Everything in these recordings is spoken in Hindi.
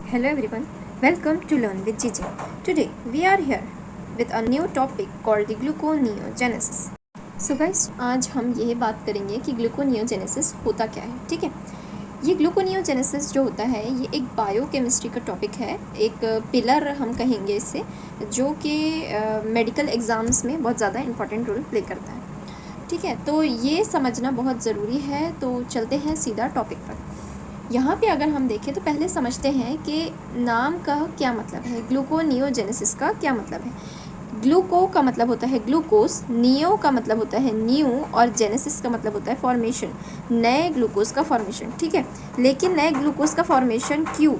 Hello everyone, welcome to Learn with Gigi. Today we are here with a new topic called the gluconeogenesis. So guys, आज हम यह बात करेंगे कि ग्लूकोनियोजेनेसिस होता क्या है. ठीक है, ये ग्लूकोनियोजेनेसिस जो होता है ये एक बायोकेमिस्ट्री का टॉपिक है, एक पिलर हम कहेंगे इसे, जो कि मेडिकल एग्ज़ाम्स में बहुत ज़्यादा इंपॉर्टेंट रोल प्ले करता है. ठीक है, तो ये समझना बहुत ज़रूरी है. तो चलते हैं सीधा टॉपिक पर. यहाँ पे अगर हम देखें तो पहले समझते हैं कि नाम का क्या मतलब है, ग्लूकोनियोजेनेसिस का क्या मतलब है. ग्लूको का मतलब होता है ग्लूकोज, नियो का मतलब होता है न्यू, और जेनेसिस का मतलब होता है फॉर्मेशन, नए ग्लूकोज का फॉर्मेशन. ठीक है, लेकिन नए ग्लूकोज का फॉर्मेशन क्यों,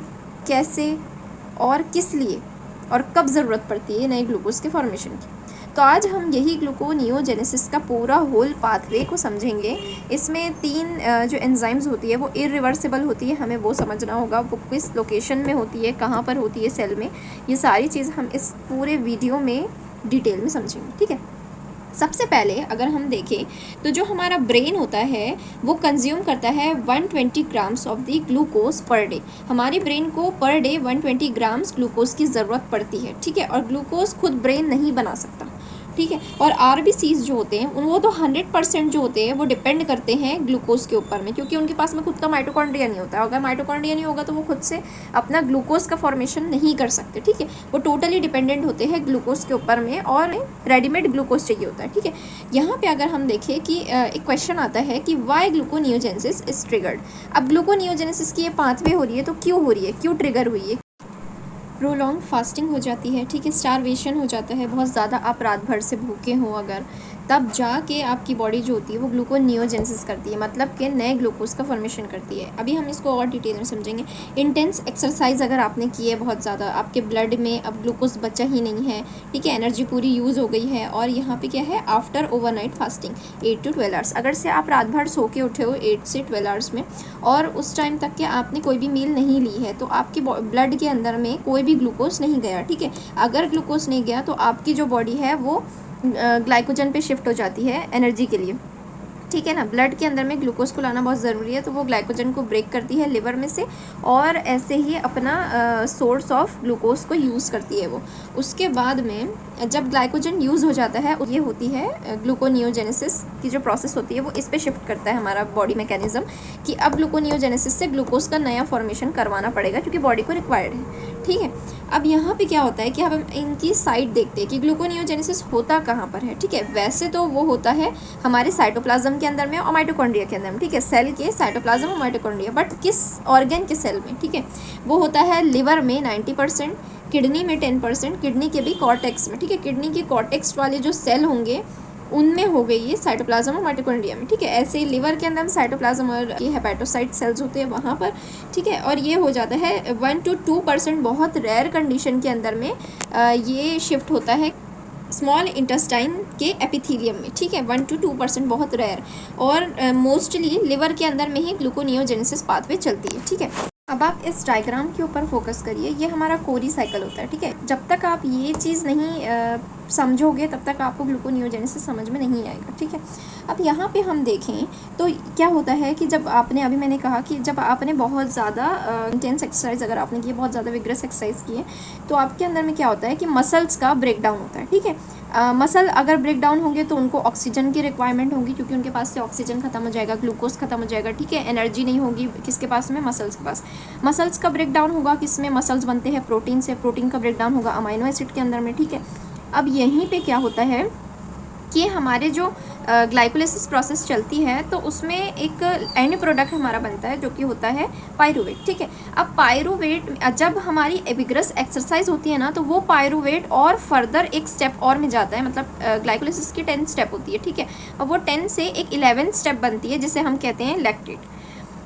कैसे और किस लिए और कब ज़रूरत पड़ती है नए ग्लूकोज के फॉर्मेशन की. तो आज हम यही ग्लूकोनियोजेनेसिस का पूरा होल पाथवे को समझेंगे. इसमें 3 जो एंजाइम्स होती है वो इरिवर्सिबल होती है, हमें वो समझना होगा. वो किस लोकेशन में होती है, कहाँ पर होती है सेल में, ये सारी चीज़ हम इस पूरे वीडियो में डिटेल में समझेंगे. ठीक है, सबसे पहले अगर हम देखें तो जो हमारा ब्रेन होता है वो कंज्यूम करता है 120 grams of the glucose per day. हमारे ब्रेन को पर डे 120 ग्राम्स ग्लूकोज की ज़रूरत पड़ती है. ठीक है, और ग्लूकोज खुद ब्रेन नहीं बना सकता. ठीक है, और आरबीसीज जो होते हैं वो तो 100% जो होते हैं वो डिपेंड करते हैं ग्लूकोज के ऊपर में, क्योंकि उनके पास में खुद का माइटोकॉन्ड्रिया नहीं होता. अगर माइटोकॉन्ड्रिया नहीं होगा तो वो खुद से अपना ग्लूकोज का फॉर्मेशन नहीं कर सकते. ठीक है, वो टोटली डिपेंडेंट होते हैं ग्लूकोज के ऊपर में, और रेडीमेड ग्लूकोज चाहिए होता है. ठीक है, यहाँ पे अगर हम देखें कि एक क्वेश्चन आता है कि वाई ग्लूकोनियोजेनेसिस इज ट्रिगर्ड. अब ग्लूकोनियोजेनेसिस की ये पाथवे हो रही है तो क्यों हो रही है, क्यों ट्रिगर हुई है. प्रोलॉन्ग फास्टिंग हो जाती है. ठीक है, स्टारवेशन हो जाता है, बहुत ज़्यादा आप रात भर से भूखे हो अगर, तब जाके आपकी बॉडी जो होती है वो ग्लूकोनियोजेनेसिस करती है, मतलब कि नए ग्लूकोज का फॉर्मेशन करती है. अभी हम इसको और डिटेल में समझेंगे. इंटेंस एक्सरसाइज अगर आपने की है बहुत ज़्यादा, आपके ब्लड में अब ग्लूकोज बचा ही नहीं है. ठीक है, एनर्जी पूरी यूज़ हो गई है. और यहाँ पे क्या है, after overnight fasting 8 to 12 hours, अगर से आप रात भर सो के उठे हो 8 से 12 आवर्स में, और उस टाइम तक के आपने कोई भी मील नहीं ली है, तो आपके ब्लड के अंदर में कोई भी ग्लूकोज नहीं गया. ठीक है, अगर ग्लूकोज नहीं गया तो आपकी जो बॉडी है वो ग्लाइकोजन पे शिफ्ट हो जाती है एनर्जी के लिए. ठीक है ना, ब्लड के अंदर में ग्लूकोज को लाना बहुत ज़रूरी है, तो वो ग्लाइकोजन को ब्रेक करती है लिवर में से, और ऐसे ही अपना सोर्स ऑफ ग्लूकोज को यूज़ करती है वो. उसके बाद में जब ग्लाइकोजन यूज़ हो जाता है, ये होती है ग्लूकोनियोजेनेसिस की जो प्रोसेस होती है वो इस पे शिफ्ट करता है हमारा बॉडी मैकेनिज्म, कि अब ग्लूकोनियोजेनेसिस से ग्लूकोज का नया फॉर्मेशन करवाना पड़ेगा क्योंकि बॉडी को रिक्वायर्ड है. ठीक है, अब यहाँ पे क्या होता है कि अब हम इनकी साइड देखते हैं कि ग्लूकोनियोजेनेसिस होता कहाँ पर है. ठीक है, वैसे तो वो होता है हमारे साइटोप्लाज्म के अंदर में और माइटोकॉन्ड्रिया के अंदर में. ठीक है, सेल के साइटोप्लाज्म और माइटोकॉन्ड्रिया, बट किस ऑर्गन के सेल में. ठीक है, वो होता है लिवर में 90%, किडनी में 10%, किडनी के भी कॉर्टेक्स में. ठीक है, किडनी के कॉर्टेक्स वाले जो सेल होंगे उनमें हो गई ये साइटोप्लाज्म और माइटोकॉन्ड्रिया में. ठीक है, ऐसे ही लिवर के अंदर साइटोप्लाज्म और ये हेपेटोसाइट सेल्स होते हैं वहाँ पर. ठीक है, और ये हो जाता है 1 to 2%, बहुत रेयर कंडीशन के अंदर में ये शिफ्ट होता है स्मॉल इंटेस्टाइन के एपिथेलियम में. ठीक है, 1 to 2%, बहुत रेयर, और मोस्टली लिवर के अंदर में ही ग्लूकोनियोजेनेसिस पाथवे चलती है. ठीक है, अब आप इस डायग्राम के ऊपर फोकस करिए. ये हमारा कोरी साइकिल होता है. ठीक है, जब तक आप ये चीज़ नहीं समझोगे तब तक आपको ग्लूकोनियोजेनेसिस समझ में नहीं आएगा. ठीक है, अब यहाँ पे हम देखें तो क्या होता है कि जब आपने, अभी मैंने कहा कि जब आपने बहुत ज़्यादा इंटेंस एक्सरसाइज अगर आपने की, बहुत ज़्यादा विग्रस एक्सरसाइज की है, तो आपके अंदर में क्या होता है कि मसल्स का ब्रेक डाउन होता है. ठीक है, मसल अगर ब्रेक डाउन होंगे तो उनको ऑक्सीजन की रिक्वायरमेंट होगी, क्योंकि उनके पास से ऑक्सीजन खत्म हो जाएगा, ग्लूकोज खत्म हो जाएगा. ठीक है, एनर्जी नहीं होगी किसके पास में, मसल्स के पास. मसल्स का ब्रेक डाउन होगा किसमें, मसल्स बनते हैं प्रोटीन से, प्रोटीन का ब्रेक डाउन होगा अमाइनो एसिड के अंदर में. ठीक है, अब यहीं पे क्या होता है कि हमारे जो ग्लाइकोलाइसिस प्रोसेस चलती है तो उसमें एक एंड प्रोडक्ट हमारा बनता है जो कि होता है पायरूवेट. ठीक है, अब पायरूवेट जब हमारी विग्रस एक्सरसाइज होती है ना, तो वो पायरूवेट और फर्दर एक स्टेप और में जाता है. मतलब ग्लाइकोलाइसिस की 10 स्टेप होती है. ठीक है, अब वो 10 से एक 11 स्टेप बनती है जिसे हम कहते हैं लैक्टेट.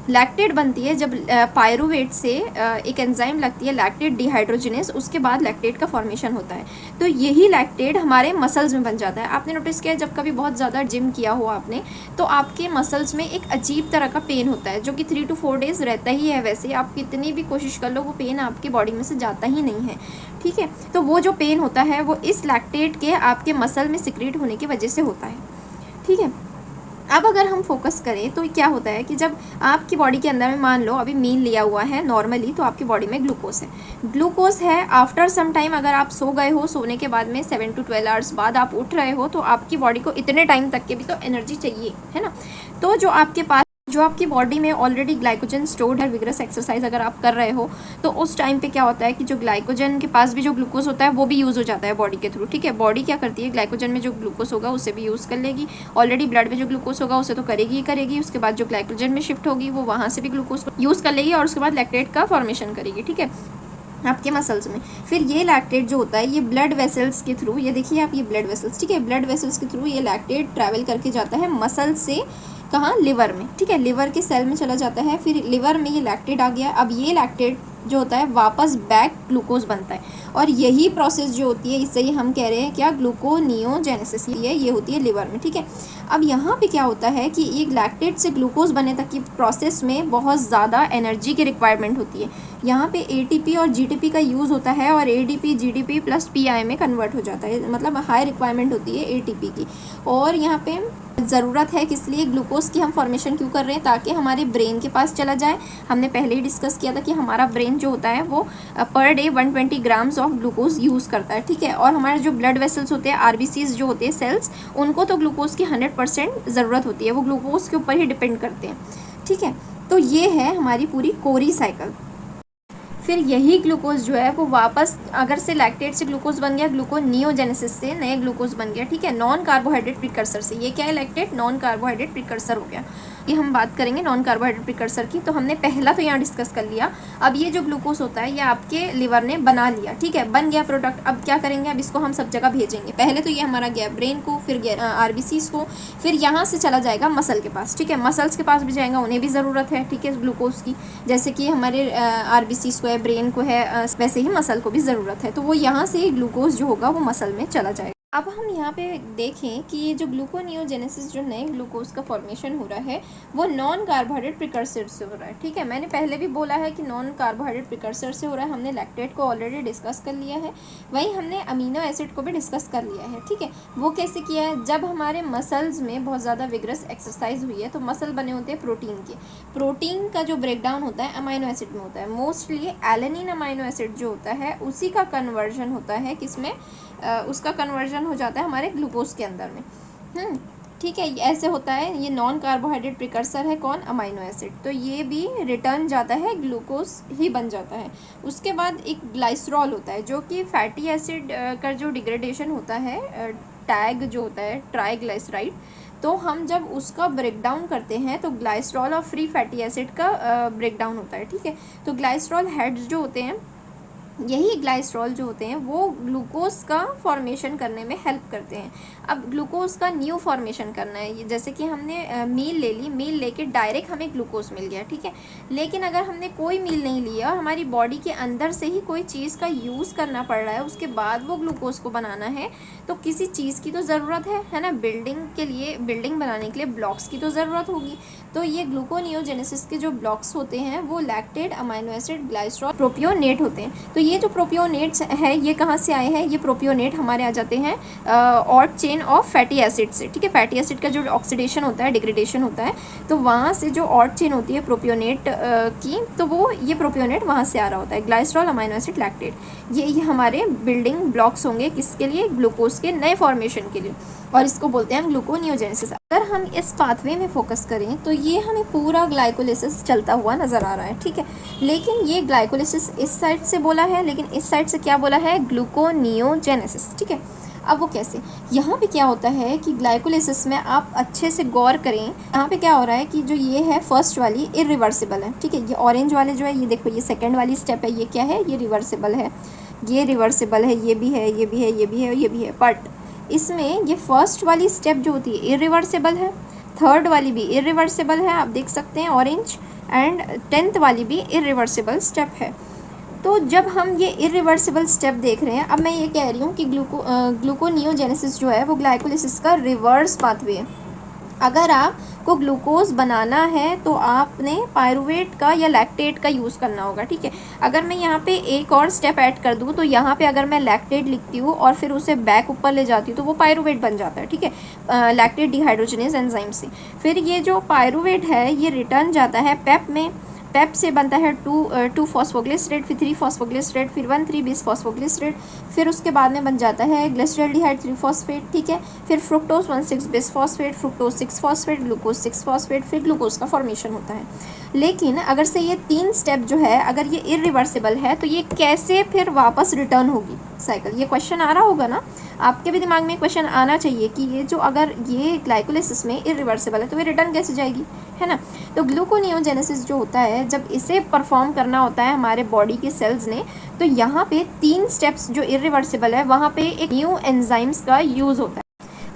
लैक्टेट बनती है जब पायरूवेट से एक एंजाइम लगती है लैक्टेट डिहाइड्रोजिनेस, उसके बाद लैक्टेट का फॉर्मेशन होता है. तो यही लैक्टेट हमारे मसल्स में बन जाता है. आपने नोटिस किया जब कभी बहुत ज़्यादा जिम किया हो आपने, तो आपके मसल्स में एक अजीब तरह का पेन होता है जो कि 3 to 4 डेज़ रहता ही है. वैसे आप कितनी भी कोशिश कर लो वो पेन आपकी बॉडी में से जाता ही नहीं है. ठीक है, तो वो जो पेन होता है वो इस लैक्टेट के आपके मसल में सिक्रीट होने की वजह से होता है. ठीक है, अब अगर हम फोकस करें तो क्या होता है कि जब आपकी बॉडी के अंदर में मान लो अभी मील लिया हुआ है नॉर्मली, तो आपकी बॉडी में ग्लूकोज है आफ्टर सम टाइम, अगर आप सो गए हो, सोने के बाद में 7 to 12 आवर्स बाद आप उठ रहे हो, तो आपकी बॉडी को इतने टाइम तक के भी तो एनर्जी चाहिए, है ना। तो जो आपकी बॉडी में ऑलरेडी ग्लाइकोजन स्टोर्ड है, विग्रस एक्सरसाइज अगर आप कर रहे हो, तो उस टाइम पे क्या होता है कि जो ग्लाइकोजन के पास भी जो ग्लूकोज होता है वो भी यूज़ हो जाता है बॉडी के थ्रू, ठीक है। बॉडी क्या करती है, ग्लाइकोजन में जो ग्लूकोज होगा उसे भी यूज़ कर लेगी, ऑलरेडी ब्लड में जो ग्लूकोज होगा उसे तो करेगी ही करेगी, उसके बाद जो ग्लाइकोजन में शिफ्ट होगी वो वहाँ से भी ग्लूकोज यूज़ कर लेगी और उसके बाद लैक्टेट का फॉर्मेशन करेगी, ठीक है, आपके मसल्स में। फिर ये लैक्टेट जो होता है ये ब्लड वेसल्स के थ्रू, ये देखिए आप, ये ब्लड वेसल्स, ठीक है, ब्लड वेसल्स के थ्रू ये लैक्टेट ट्रैवल करके जाता है मसल से कहाँ, लिवर में, ठीक है, लिवर के सेल में चला जाता है। फिर लिवर में ये लैक्टेट आ गया, अब ये लैक्टेट जो होता है वापस बैक ग्लूकोज बनता है, और यही प्रोसेस जो होती है इससे ही हम कह रहे हैं क्या, ग्लूकोनियोजेनेसिस, ये होती है लिवर में, ठीक है। अब यहाँ पे क्या होता है कि एक लैक्टेट से ग्लूकोज बनने तक की प्रोसेस में बहुत ज़्यादा एनर्जी की रिक्वायरमेंट होती है। यहाँ पे एटीपी और जीटीपी का यूज़ होता है और एडीपी जीडीपी प्लस पीआई में कन्वर्ट हो जाता है, मतलब हाई रिक्वायरमेंट होती है एटीपी की। और यहाँ पे ज़रूरत है किस लिए, ग्लूकोज की हम फॉर्मेशन क्यों कर रहे हैं, ताकि हमारे ब्रेन के पास चला जाए। हमने पहले ही डिस्कस किया था कि हमारा ब्रेन जो होता है वो per day 120 grams of glucose use करता है, ठीक है। और हमारे जो ब्लड वेसल्स होते हैं, आरबीसीज जो होते हैं सेल्स, उनको तो ग्लूकोज की 100% ज़रूरत होती है, वो ग्लूकोज के ऊपर ही डिपेंड करते हैं, ठीक है। तो ये है हमारी पूरी कोरी साइकिल। फिर यही ग्लूकोज जो है वो वापस, अगर से लैक्टेट से ग्लूकोज बन गया, ग्लूकोनियोजेनेसिस से नए ग्लूकोज बन गया, ठीक है, नॉन कार्बोहाइड्रेट प्रिकर्सर से। ये क्या है, लैक्टेट नॉन कार्बोहाइड्रेट प्रिकर्सर हो गया। ये हम बात करेंगे नॉन कार्बोहाइड्रेट प्रिकर्सर की, तो हमने पहला तो यहाँ डिस्कस कर लिया। अब ये जो ग्लूकोज होता है ये आपके लिवर ने बना लिया, ठीक है, बन गया प्रोडक्ट। अब क्या करेंगे, अब इसको हम सब जगह भेजेंगे। पहले तो ये हमारा गया ब्रेन को, फिर गया आरबीसीज को, फिर यहाँ से चला जाएगा मसल के पास, ठीक है, मसल्स के पास भी जाएगा, उन्हें भी ज़रूरत है, ठीक है, ग्लूकोज की। जैसे कि हमारे आरबीसीज को है, ब्रेन को है, वैसे ही मसल को भी ज़रूरत है, तो वो यहाँ से ग्लूकोज जो होगा वो मसल में चला जाएगा। अब हम यहाँ पे देखें कि ये जो ग्लूकोनियोजेनेसिस, जो नए ग्लूकोज का फॉर्मेशन हो रहा है, वो नॉन कार्बोहाइड्रेट प्रिकर्सर से हो रहा है, ठीक है। मैंने पहले भी बोला है कि नॉन कार्बोहाइड्रेट प्रिकर्सर से हो रहा है, हमने लैक्टेट को ऑलरेडी डिस्कस कर लिया है, वहीं हमने अमीनो एसिड को भी डिस्कस कर लिया है, ठीक है। वो कैसे किया है, जब हमारे मसल्स में बहुत ज़्यादा विग्रस एक्सरसाइज हुई है, तो मसल बने होते हैं प्रोटीन के। प्रोटीन का जो ब्रेकडाउन होता है अमाइनो एसिड में होता है, मोस्टली एलेनिन अमाइनो एसिड जो होता है उसी का कन्वर्जन होता है किसमें, उसका कन्वर्जन हो जाता है हमारे ग्लूकोज के अंदर में, ठीक है। ऐसे होता है, ये नॉन कार्बोहाइड्रेट प्रिकर्सर है कौन, अमाइनो एसिड, तो ये भी रिटर्न जाता है, ग्लूकोज ही बन जाता है। उसके बाद एक ग्लाइसरॉल होता है जो कि फैटी एसिड का जो डिग्रेडेशन होता है, टैग जो होता है ट्राइग्लिसराइड, तो हम जब उसका ब्रेकडाउन करते हैं तो ग्लाइसरॉल और फ्री फैटी एसिड का ब्रेकडाउन होता है, ठीक है। तो ग्लाइसरॉल हेड्स जो होते हैं, यही ग्लाइसरॉल जो होते हैं वो ग्लूकोज का फॉर्मेशन करने में हेल्प करते हैं। अब ग्लूकोज का न्यू फॉर्मेशन करना है, जैसे कि हमने मील ले ली, मील लेके डायरेक्ट हमें ग्लूकोज मिल गया, ठीक है। लेकिन अगर हमने कोई मील नहीं लिया और हमारी बॉडी के अंदर से ही कोई चीज़ का यूज़ करना पड़ रहा है, उसके बाद वो ग्लूकोज को बनाना है, तो किसी चीज़ की तो ज़रूरत है ना, बिल्डिंग के लिए, बिल्डिंग बनाने के लिए ब्लॉक्स की तो ज़रूरत होगी। तो ये ग्लूकोनियोजेनेसिस के जो ब्लॉक्स होते हैं वो lactate, amino acid, glycerol, propionate होते हैं। तो ये जो प्रोपियोनेट्स है ये कहाँ से आए हैं, ये प्रोपियोनेट हमारे आ जाते हैं odd chain of fatty acid से, ठीक है। फैटी एसिड का जो ऑक्सीडेशन होता है, डिग्रेडेशन होता है, तो वहाँ से जो ऑड चेन होती है प्रोपियोनेट की, तो वो ये प्रोपियोनेट वहाँ से आ रहा होता है, ग्लाइसरॉल, अमाइनो एसिड, लैक्टेट। ये हमारे बिल्डिंग ब्लॉक्स होंगे किसके लिए, ग्लूकोज के नए फॉर्मेशन के लिए, और इसको बोलते हैं हम ग्लूकोनियोजेनेसिस। अगर हम इस पाथवे में फोकस करें तो ये हमें पूरा ग्लाइकोलिसिस चलता हुआ नज़र आ रहा है, ठीक है। लेकिन ये ग्लाइकोलिसिस इस साइड से बोला है, लेकिन इस साइड से क्या बोला है, ग्लूकोनियोजेनेसिस, ठीक है। अब वो कैसे, यहाँ पे क्या होता है कि ग्लाइकोलिसिस में आप अच्छे से गौर करें, यहाँ पे क्या हो रहा है कि जो ये है फर्स्ट वाली इरिवर्सिबल है, ठीक है। ये ऑरेंज वाले जो है, ये देखो, ये सेकेंड वाली स्टेप है, ये क्या है, ये रिवर्सिबल है, ये रिवर्सिबल है, ये भी है, ये भी है, ये भी है, ये भी है। बट इसमें ये फर्स्ट वाली स्टेप जो होती है इरिवर्सिबल है, थर्ड वाली भी इरिवर्सिबल है, आप देख सकते हैं ऑरेंज, एंड 10th वाली भी इरिवर्सिबल स्टेप है। तो जब हम ये इरिवर्सिबल स्टेप देख रहे हैं, अब मैं ये कह रही हूँ कि ग्लूकोनियोजेनेसिस जो है वो ग्लाइकोलिसिस का रिवर्स पाथवे है, अगर आपको ग्लूकोज बनाना है तो आपने पायरुवेट का या लैक्टेट का यूज़ करना होगा, ठीक है। अगर मैं यहाँ पे एक और स्टेप ऐड कर दूँ तो यहाँ पे अगर मैं लैक्टेट लिखती हूँ और फिर उसे बैक ऊपर ले जाती हूँ तो वो पायरुवेट बन जाता है, ठीक है, लैक्टेट डिहाइड्रोजनेज एंजाइम से। फिर ये जो पायरुवेट है ये रिटर्न जाता है पेप में। पेप से बनता है 2 फॉस्फोग्लिसरेट, फिर 3 फॉस्फोग्लिसरेट, फिर 1,3 बिस फॉस्फोग्लिसरेट, फिर उसके बाद में बन जाता है ग्लिसरॉल्डिहाइड 3 फॉस्फेट, ठीक है। फिर fructose 1,6 bis phosphate, fructose 6 phosphate, glucose 6 phosphate, फिर ग्लूकोज का फॉर्मेशन होता है। लेकिन अगर से ये 3 स्टेप जो है अगर ये इरिवर्सिबल है तो ये कैसे फिर वापस रिटर्न होगी साइकिल, ये क्वेश्चन आ रहा होगा ना आपके भी दिमाग में। क्वेश्चन आना चाहिए कि ये जो अगर ये ग्लाइकोलिसिस में इरिवर्सिबल है तो ये रिटर्न कैसे जाएगी, है ना। तो ग्लूकोनियोजेनेसिस जो होता है जब इसे परफॉर्म करना होता है हमारे बॉडी के सेल्स ने, तो यहाँ पे 3 स्टेप्स जो इरिवर्सिबल है वहाँ पे एक न्यू एंजाइम्स का यूज़ होता है।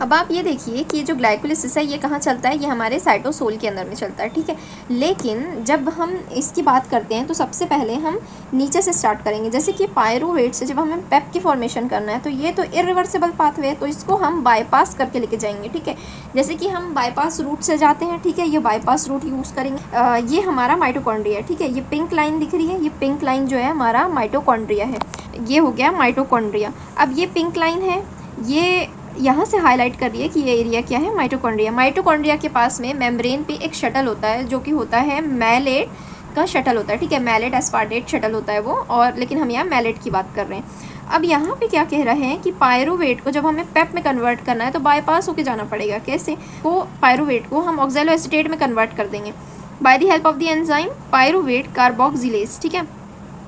अब आप ये देखिए कि ये जो ग्लाइकोलिसिस है ये कहाँ चलता है, ये हमारे साइटोसोल के अंदर में चलता है, ठीक है। लेकिन जब हम इसकी बात करते हैं तो सबसे पहले हम नीचे से स्टार्ट करेंगे। जैसे कि पायरुवेट से जब हमें पेप की फॉर्मेशन करना है तो ये तो इरिवर्सिबल पाथवे है, तो इसको हम बाईपास करके लेके जाएंगे, ठीक है। जैसे कि हम बाईपास रूट से जाते हैं, ठीक है, ये बाईपास रूट यूज़ करेंगे। ये हमारा माइटोकॉन्ड्रिया है, ठीक है, ये पिंक लाइन दिख रही है, ये पिंक लाइन जो है हमारा माइटोकॉन्ड्रिया है, ये हो गया माइटोकॉन्ड्रिया। अब ये पिंक लाइन है, ये यहाँ से हाईलाइट कर रही है कि ये एरिया क्या है, माइटोकॉन्ड्रिया। माइटोकॉन्ड्रिया के पास में मेम्ब्रेन पे एक शटल होता है जो कि होता है मैलेट का शटल होता है, ठीक है, मैलेट एस्पार्टेट शटल होता है वो, और लेकिन हम यहाँ मैलेट की बात कर रहे हैं। अब यहाँ पे क्या कह रहे हैं कि पायरुवेट को जब हमें पेप में कन्वर्ट करना है तो बाईपास होके जाना पड़ेगा। कैसे, तो पायरुवेट को हम ऑक्सैलोएसीटेट में कन्वर्ट कर देंगे bye the help of the enzyme pyruvate carboxylase, ठीक है।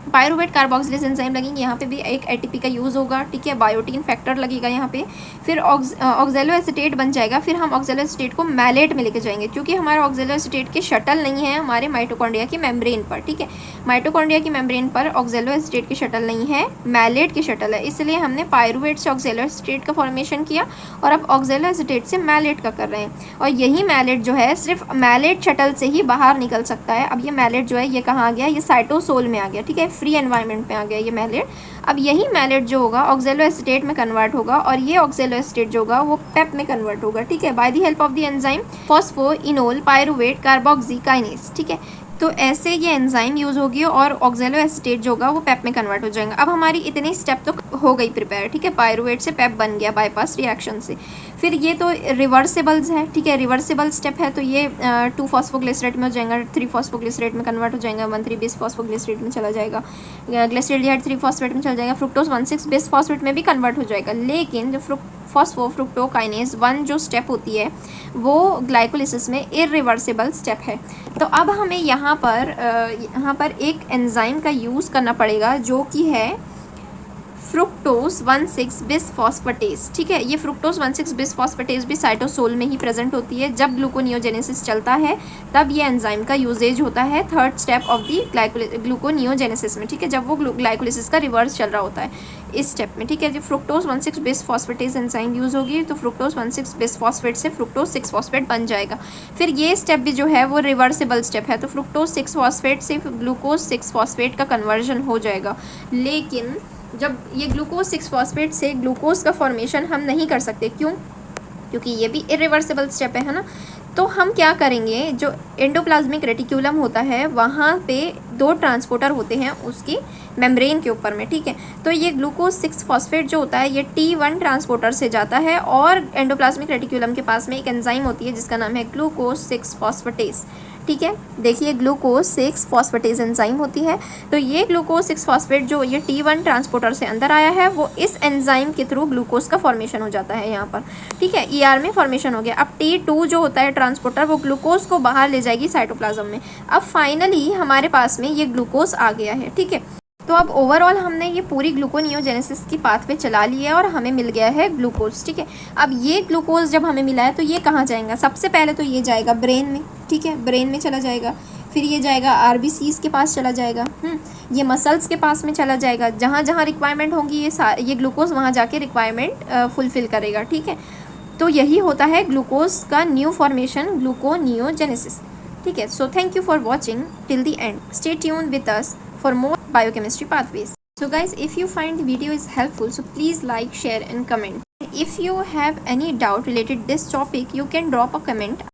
पायरुवेट कार्बोक्सिलेज एंजाइम लगेंगे, यहाँ पे भी एक एटीपी का यूज़ होगा, ठीक है, बायोटीन फैक्टर लगेगा यहाँ पे, फिर ऑक्सैलोएसीटेट बन जाएगा। फिर हम ऑक्सैलोएसीटेट को मैलेट में लेके जाएंगे क्योंकि हमारा ऑक्सैलोएसीटेट के शटल नहीं है हमारे माइटोकॉन्ड्रिया की मेम्ब्रेन पर, ठीक है। माइटोकॉन्ड्रिया की मेम्ब्रेन पर ऑक्सैलोएसीटेट के शटल नहीं है, मैलेट के शटल है, इसलिए हमने पायरुवेट से ऑक्सैलोएसीटेट का फॉर्मेशन किया और अब ऑक्सैलोएसीटेट से मैलेट का कर रहे हैं। और यही मैलेट जो है सिर्फ मैलेट शटल से ही बाहर निकल सकता है। अब ये मैलेट जो है ये कहाँ आ गया, ये साइटोसोल में आ गया, ठीक है, फ्री एनवायरनमेंट में आ गया ये मैलेट। अब यही मैलेट जो होगा ऑक्सैलोएसीटेट में कन्वर्ट होगा और ये ऑक्सैलोएसीटेट जो होगा वो पेप में कन्वर्ट होगा, ठीक है, by the help of the enzyme phosphoenolpyruvate carboxykinase, ठीक है। तो ऐसे ये एंजाइम यूज़ होगी और ऑक्सैलोएसीटेट जो होगा वो पेप में कन्वर्ट हो जाएगा। अब हमारी इतनी स्टेप तो हो गई प्रिपेयर, ठीक है, पायरुवेट से पेप बन गया बाईपास रिएक्शन से। फिर ये तो रिवर्सिबल्स है, ठीक है, रिवर्सिबल स्टेप है, तो ये 2 फॉस्फोग्लिसरेट में हो जाएगा, 3 फॉस्फोग्लिसरेट में कन्वर्ट हो जाएगा, 1,3 बिस फॉस्फोग्लिसरेट में चला जाएगा, ग्लिसरॉल्डिहाइड 3 फॉस्फेट में चला जाएगा, फ्रुक्टोज 1,6 बिस फॉस्फेट में भी कन्वर्ट हो जाएगा। लेकिन जो फॉस्फोफ्रुक्टोकाइनेज 1 जो स्टेप होती है वो ग्लाइकोलिसिस में इरिवर्सिबल स्टेप है। तो अब हमें यहाँ पर एक एंजाइम का यूज़ करना पड़ेगा जो कि है फ्रुक्टोज 1,6 बिस फॉस्फेटेज, ठीक है। ये फ्रुक्टोज 1,6 बिस फॉस्फेटेज भी साइटोसोल में ही प्रेजेंट होती है। जब ग्लूकोनियोजेनेसिस चलता है तब ये एंजाइम का यूजेज होता है 3rd step of the gluconeogenesis में, ठीक है, जब वो ग्लाइकोलिसिस का रिवर्स चल रहा होता है इस स्टेप में, ठीक है। जब फ्रुक्टोज 1,6 बिस फॉस्फेटेज एंजाइम यूज़ होगी तो फ्रुक्टोज 1,6 बिस फॉस्फेट से फ्रुक्टोज 6 फॉस्फेट बन जाएगा। फिर ये स्टेप भी जो है वो रिवर्सिबल स्टेप है, तो फ्रुक्टोज 6 फॉस्फेट से ग्लूकोज 6 फॉस्फेट का कन्वर्जन हो जाएगा। लेकिन जब ये ग्लूकोज 6 फॉस्फेट से ग्लूकोज का फॉर्मेशन हम नहीं कर सकते, क्यों, क्योंकि ये भी इरिवर्सिबल स्टेप है ना। तो हम क्या करेंगे, जो एंडोप्लाज्मिक रेटिक्यूलम होता है वहाँ पे 2 ट्रांसपोर्टर होते हैं उसकी मेम्ब्रेन के ऊपर में, ठीक है। तो ये ग्लूकोज 6 फॉस्फेट जो होता है ये T1 ट्रांसपोर्टर से जाता है और एंडोप्लाज्मिक रेटिक्यूलम के पास में एक एंजाइम होती है जिसका नाम है ग्लूकोज 6 फॉस्फेटेज, ठीक है। देखिए ग्लूकोज 6 फॉस्फेटेज एंजाइम होती है। तो ये ग्लूकोज 6 फॉस्फेट जो ये T1 ट्रांसपोर्टर से अंदर आया है वो इस एंजाइम के थ्रू ग्लूकोज का फॉर्मेशन हो जाता है यहाँ पर, ठीक है, ER में फॉर्मेशन हो गया। अब T2 जो होता है ट्रांसपोर्टर वो ग्लूकोज को बाहर ले जाएगी साइटोप्लाज्म में। अब फाइनली हमारे पास में ये ग्लूकोज आ गया है, ठीक है। तो अब ओवरऑल हमने ये पूरी ग्लूकोनियोजेनेसिस की पाथवे चला ली है और हमें मिल गया है ग्लूकोज, ठीक है। अब ये ग्लूकोज जब हमें मिला है तो ये कहाँ जाएगा, सबसे पहले तो ये जाएगा ब्रेन में, ठीक है, ब्रेन में चला जाएगा। फिर ये जाएगा RBCs के पास चला जाएगा, ये मसल्स के पास में चला जाएगा। जहाँ जहाँ रिक्वायरमेंट होगी ये ग्लूकोज वहाँ जाके रिक्वायरमेंट फुलफ़िल करेगा, ठीक है। तो यही होता है ग्लूकोज का न्यू फॉर्मेशन, ग्लूकोनियोजेनेसिस, ठीक है। So thank you for watching till the end, stay tuned with us for more biochemistry pathways. So guys, if you find the video is helpful, so please like, share and comment. If you have any doubt related this topic, you can drop a comment.